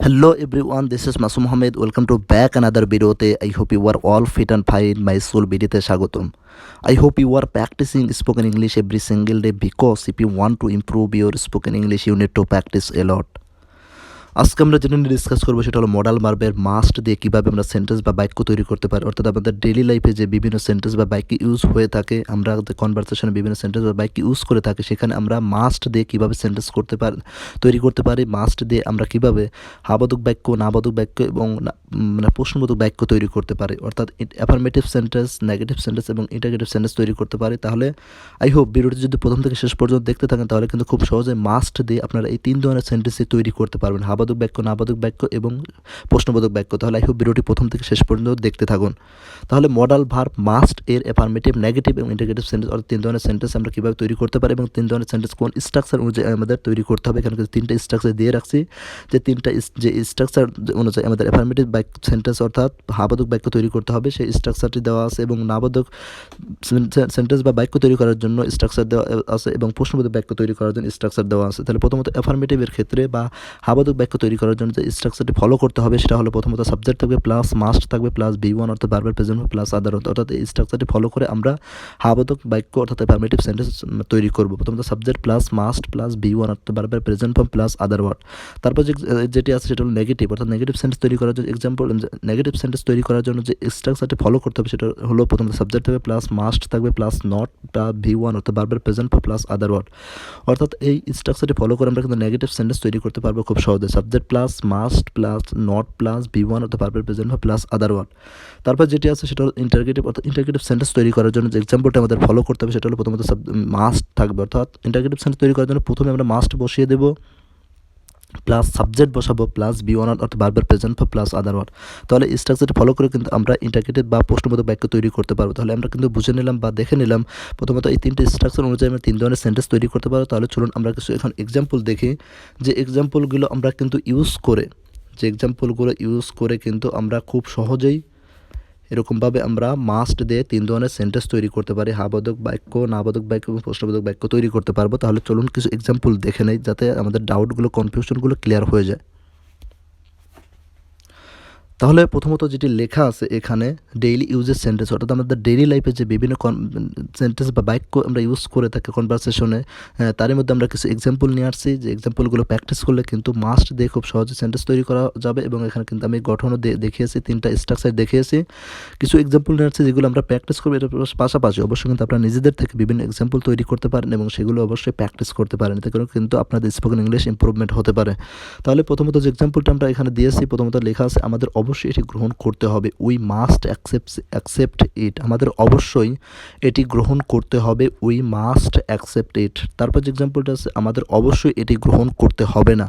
Hello everyone, this is Masum Mohammed. Welcome to back another video. I hope you are all fit and fine. My soul video Shagotum. I hope you are practicing spoken English every single day because if you want to improve your spoken English, you need to practice a lot. আজকে আমরা যেটা নিয়ে discuss করবো সেটা হলো modal ভার্বের must দিয়ে কীভাবে আমরা সেন্টেন্স বা বাক্য তৈরি করতে পারি। অর্থাৎ আমাদের ডেইলি লাইফে যে বিভিন্ন সেন্টেন্স বা বাক্য ইউজ হয়ে থাকে, আমরা কনভারসেশনে বিভিন্ন সেন্টেন্স বা বাক্য ইউজ করে থাকি, সেখানে আমরা মাস্ট দিয়ে কীভাবে সেন্টেন্স তৈরি করতে পারি। মাস্ট দিয়ে আমরা কীভাবে হাবোধক বাক্য, নাবোধক বাক্য এবং প্রশ্নবোধক বাক্য তৈরি করতে পারি। অর্থাৎ অ্যাফার্মেটিভ সেন্টেন্স, নেগেটিভ সেন্টেন্স এবং ইন্টারগেটিভ সেন্টেন্স তৈরি করতে পারি। তাহলে আই হোপ ভিডিওটি যদি প্রথম থেকে শেষ পর্যন্ত দেখতে থাকেন তাহলে কিন্তু খুব সহজে মাস্ট দিয়ে আপনারা এই তিন ধরনের সেন্টেন্সই তৈরি করতে পারবেন: হাবোধক বাক্য, নাবোধক বাক্য এবং প্রশ্নবোধক বাক্য। তাহলে আই হোপ ভিডিওটি প্রথম থেকে শেষ পর্যন্ত দেখতে থাকুন। তাহলে মডাল ভার্ব মাস্ট এর অ্যাফার্মেটিভ, নেগেটিভ এবং ইন্টারগেটিভ সেন্টেন্স অর্থাৎ তিন ধরনের সেন্টেন্স আমরা কীভাবে তৈরি করতে পারি এবং তিন ধরনের সেন্টেন্স কোন স্ট্রাকচার অনুযায়ী আমাদের তৈরি করতে হবে। এখানে কিন্তু তিনটা স্ট্রাকচার দিয়ে রাখছি, যে তিনটা যে স্ট্রাকচার অনুযায়ী আমাদের অ্যাফার্মেটিভ সেন্টেন্স অর্থাৎ হাবোধক বাক্য তৈরি করতে হবে সেই স্ট্রাকচারটি দেওয়া আছে, এবং নাবোধক সেন্টেন্স বা বাক্য তৈরি করার জন্য স্ট্রাকচার দেওয়া আছে, এবং প্রশ্নবোধক বাক্য তৈরি করার জন্য স্ট্রাকচার দেওয়া আছে। তাহলে প্রথমত অ্যাফার্মেটিভের ক্ষেত্রে বা হাবোধক বাক্য তৈরি করার জন্য যে স্ট্রাকচারটি ফলো করতে হবে সেটা হলো প্রথমত সাবজেক্ট থাকবে প্লাস মাস্ট থাকবে প্লাস B1 অর্থাৎ ভার্বের প্রেজেন্ট প্লাস আদার অর্থাৎ এই স্ট্রাকচারটি ফলো করে আমরা হাবোধক বাক্য অর্থাৎ অ্যাফার্মেটিভ সেন্টেন্স তৈরি করব। প্রথমত subject plus must plus B1 অর্থাৎ ভার্বের present form plus other word. তারপর যেটি আছে সেটা হলো নেগেটিভ অর্থাৎ নেগেটিভ সেন্টেন্স তৈরি করার জন্য নেগেটিভ সেন্টেন্স তৈরি করার জন্য যে স্ট্রাকচারটি ফলো করতে হবে সেটা হলো প্রথমত সাবজেক্ট থাকবে প্লাস মাস্ট থাকবে প্লাস নট বা B1 অর্থাৎ ভার্বের present form plus other word. অর্থাৎ এই স্ট্রাকচারটি ফলো করে আমরা কিন্তু নেগেটিভ সেন্টেন্স তৈরি করতে পারবো খুব সহজে। Subject plus must plus not plus B1 অর্থাৎ ভার্বের present form plus other word. তারপর যেটি আছে সেটা হলো ইন্টারগেটিভ অর্থাৎ ইন্টারগেটিভ সেন্টেন্স তৈরি করার জন্য যে এক্সাম্পলটা আমাদের ফলো করতে হবে সেটা হলো প্রথমত মাস্ট থাকবে অর্থাৎ ইন্টারগেটিভ সেন্টেন্স তৈরি করার জন্য প্রথমে আমরা মাস্ট বসিয়ে দেবো প্লাস সাবজেক্ট বসাবো প্লাস B1 অর্থাৎ ভার্বের present form plus other word. তাহলে এই স্ট্রাকচারটি ফলো করে কিন্তু আমরা ইন্টারগেটিভ বা প্রশ্নবোধক বাক্য তৈরি করতে পারবো। তাহলে আমরা কিন্তু বুঝে নিলাম বা দেখে নিলাম প্রথমত এই তিনটি স্ট্রাকচার অনুযায়ী আমরা তিন ধরনের সেন্টেন্স তৈরি করতে পারবো। তাহলে চলুন আমরা কিছু এখন এক্সাম্পল দেখি, যে এক্সাম্পলগুলো আমরা কিন্তু ইউজ করে কিন্তু আমরা খুব সহজেই এরকমভাবে আমরা মাস্ট দিয়ে তিন ধরনের সেন্টেন্স তৈরি করতে পারি, হাবোধক বাক্য, নাবোধক বাক্য এবং প্রশ্নবোধক বাক্য তৈরি করতে পারবো। তাহলে চলুন কিছু এক্সাম্পল দেখে নেই যাতে আমাদের ডাউটগুলো, কনফিউশনগুলো ক্লিয়ার হয়ে যায়। তাহলে প্রথমত যেটি লেখা আছে এখানে ডেইলি ইউজের সেন্টেন্স অর্থাৎ আমাদের ডেইলি লাইফে যে বিভিন্ন সেন্টেন্স বা বাক্য আমরা ইউজ করে থাকি কনভারসেশনে, তারই মধ্যে আমরা কিছু এক্সাম্পল নিয়ে আসছি, যে এক্সাম্পলগুলো প্র্যাকটিস করলে কিন্তু মাস্ট দিয়ে খুব সহজে সেন্টেন্স তৈরি করা যাবে। এবং এখানে কিন্তু আমি গঠনও দেখিয়েছি, তিনটা স্ট্রাকচার দেখিয়েছি। কিছু এক্সাম্পল নিয়ে আসছি যেগুলো আমরা প্র্যাকটিস করবো, এটার পাশাপাশি অবশ্যই কিন্তু আপনারা নিজেদের থেকে বিভিন্ন এক্সাম্পল তৈরি করতে পারেন এবং সেগুলো অবশ্যই প্র্যাকটিস করতে পারেন, এতে করে কিন্তু আপনাদের স্পোকেন ইংলিশ ইম্প্রুভমেন্ট হতে পারে। তাহলে প্রথমত যে এক্সাম্পলটা আমরা এখানে দিয়েছি, প্রথমত লেখা আছে আমাদের অবশ্যই এটি গ্রহণ করতে হবে, উই মাস্ট অ্যাকসেপ্ট ইট। আমাদের অবশ্যই এটি গ্রহণ করতে হবে, উই মাস্ট অ্যাকসেপ্ট ইট। তারপর যে এক্সাম্পলটা আছে আমাদের অবশ্যই এটি গ্রহণ করতে হবে না,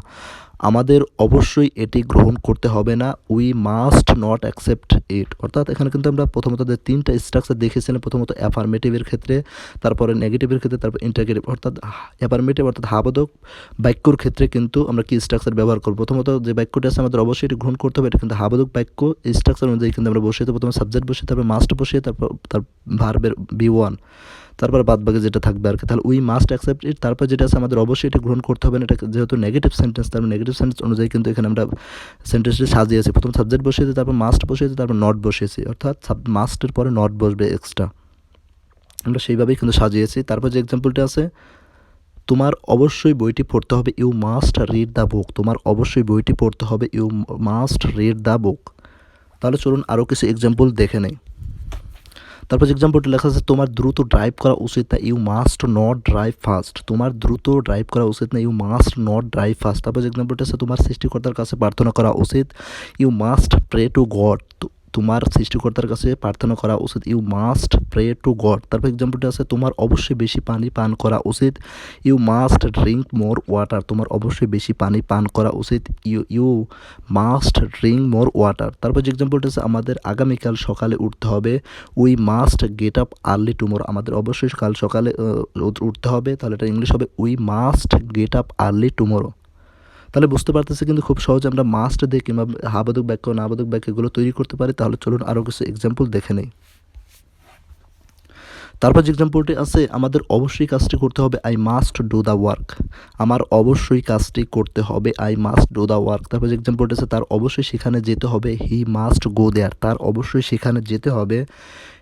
আমাদের অবশ্যই এটি গ্রহণ করতে হবে না, we must not accept it. অর্থাৎ এখানে কিন্তু আমরা প্রথমত যে তিনটা স্ট্রাকচার দেখেছিলাম, প্রথমত অ্যাফার্মেটিভের ক্ষেত্রে, তারপরে নেগেটিভের ক্ষেত্রে, তারপর ইন্টারগেটিভ। অর্থাৎ অ্যাফার্মেটিভ অর্থাৎ হাবোধক বাক্যর ক্ষেত্রে কিন্তু আমরা কি স্ট্রাকচার ব্যবহার করব। প্রথমত যে বাক্যটি আছে আমাদের অবশ্যই এটি গ্রহণ করতে হবে, এটা কিন্তু হাবোধক বাক্য স্ট্রাকচার অনুযায়ী কিন্তু আমরা বসিয়ে দেবো, প্রথমে সাবজেক্ট বসিয়ে তারপর মাস্ট বসিয়ে তারপর তার ভার্বের B1, তারপর বাদবাকি যেটা থাকবে আর কি। তাহলে উই মাস্ট অ্যাকসেপ্ট ইট। তারপর যেটা আছে আমাদের অবশ্যই এটা গ্রহণ করতে হবে না, এটা যেহেতু নেগেটিভ সেন্টেন্স, তারপর নেগেটিভ সেন্টেন্স অনুযায়ী কিন্তু এখানে আমরা সেন্টেন্সটি সাজিয়েছি, প্রথম সাবজেক্ট বসিয়েছি তারপর মাস্ট বসিয়েছি তারপর নট বসিয়েছি, অর্থাৎ মাস্টের পরে নট বসবে এক্সট্রা, আমরা সেইভাবেই কিন্তু সাজিয়েছি। তারপর যে এক্সাম্পলটা আছে তোমার অবশ্যই বইটি পড়তে হবে, you must read the book. তোমার অবশ্যই বইটি পড়তে হবে, you must read the book. তাহলে চলুন আরও কিছু এক্সাম্পল দেখে নেই। তারপর যে এক্সাম্পলটা লেখা আছে তোমার দ্রুত ড্রাইভ করা উচিত না, you must not drive fast. তোমার দ্রুত ড্রাইভ করা উচিত না, you must not drive fast. তারপর যে এক্সাম্পলটা আছে তোমার সৃষ্টিকর্তার কাছে প্রার্থনা করা উচিত, you must pray to God. তোমার সৃষ্টিকর্তার কাছে প্রার্থনা করা উচিত, you must pray to God. তারপর এক্সাম্পলটা আছে তোমার অবশ্যই বেশি পানি পান করা উচিত, you must drink more water. তোমার অবশ্যই বেশি পানি পান করা উচিত, you must drink more water. তারপর যে এক্সাম্পলটা আছে আমাদের আগামীকাল সকালে উঠতে হবে, we must get up early tomorrow. আমাদের অবশ্যই কাল সকালে উঠতে হবে, তাহলে এটা ইংলিশ হবে we must get up early tomorrow. তাহলে বুঝতে পারতেছি কিন্তু খুব সহজে আমরা মাস্ট দিয়ে কিংবা হাবোধক বাক্য, নাবোধক বাক্য এগুলো তৈরি করতে পারি। তাহলে চলুন আরও কিছু এক্সাম্পল দেখে নেই। তারপর যে এক্সাম্পলটি আছে, আমাদের অবশ্যই কাজটি করতে হবে, I must do the work. আমার অবশ্যই কাজটি করতে হবে, I must do the work. তারপর যে এক্সাম্পলটি আছে, তার অবশ্যই সেখানে যেতে হবে, হি মাস্ট গো দেয়ার। তার অবশ্যই সেখানে যেতে হবে,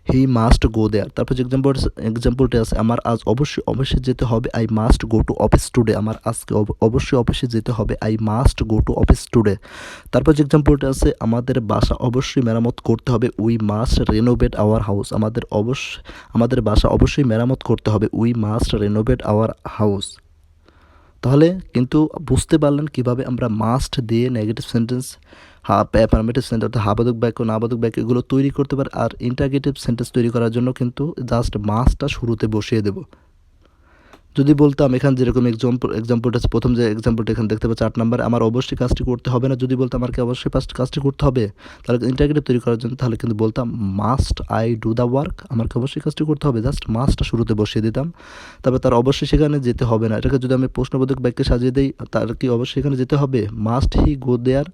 হি মাস্ট গো দেয়ার। তারপর যে এক্সাম্পলটি আছে, আমার আজ অবশ্যই অফিসে যেতে হবে, I must go to office today. আমার আজকে অবশ্যই অফিসে যেতে হবে, I must go to office today. তারপর যে এক্সাম্পলটি আছে, আমাদের বাসা অবশ্যই মেরামত করতে হবে, we must renovate our house. আমাদের বাসা অবশ্যই মেরামত করতে হবে, we must renovate our house. তাহলে কিন্তু বুঝতে পারলেন কিভাবে আমরা মাস্ট দিয়ে নেগেটিভ সেন্টেন্স, অ্যাফার্মেটিভ সেন্টেন্স অর্থাৎ হাবাদক বাক্য, নাবাদক বাক্য এগুলো তৈরি করতে পারে। আর ইন্টারগেটিভ সেন্টেন্স তৈরি করার জন্য কিন্তু জাস্ট মাস্টটা শুরুতে বসিয়ে দেবো। যদি বলতাম এখানে যেরকম এক্সাম্পলটা আছে, প্রথম যে এক্সাম্পলটা এখানে দেখতে পাচ্ছি 8 নাম্বার, আমার অবশ্যই কাজটি করতে হবে না, যদি বলতাম আমাকে অবশ্যই কাজটি করতে হবে, তাহলে ইন্টারগেটিভ তৈরি করার জন্য তাহলে কিন্তু বলতাম must I do the work. আমাকে অবশ্যই কাজটি করতে হবে, জাস্ট মাস্টটা শুরুতে বসিয়ে দিতাম। তবে তার অবশ্যই সেখানে যেতে হবে না, এটাকে যদি আমি প্রশ্নবোধক বাক্যে সাজিয়ে দিই, তার কি অবশ্যই সেখানে যেতে হবে, মাস্ট হি গো দেয়ার।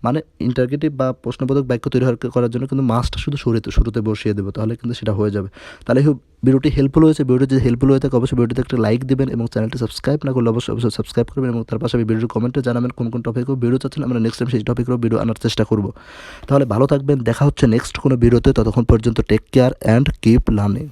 মানে ইন্টারগেটিভ বা প্রশ্নবোধক বাক্য তৈরি করার জন্য কিন্তু মাস্টটা শুধু শুরুতে বসিয়ে দেবো, তাহলে কিন্তু সেটা হয়ে যাবে। তাহলে ভিডিওটি হেল্পফুল হয়েছে। ভিডিওটি যদি হেল্পফুল হয়ে থাকে অবশ্যই ভিডিওতে একটা লাইক দিবেন এবং চ্যানেলটি সাবস্ক্রাইব না করলে অবশ্যই সাবস্ক্রাইব করবেন এবং তার পাশে ভিডিওর কমেন্টে জানাবেন কোন টপিকও ভিডিও চাচ্ছেন, আমরা নেক্সট টাইম সেই টপিকেরও ভিডিও আনার চেষ্টা করব। তাহলে ভালো থাকবেন, দেখা হচ্ছে নেক্সট কোনো ভিডিওতে। ততক্ষণ পর্যন্ত take care and keep learning.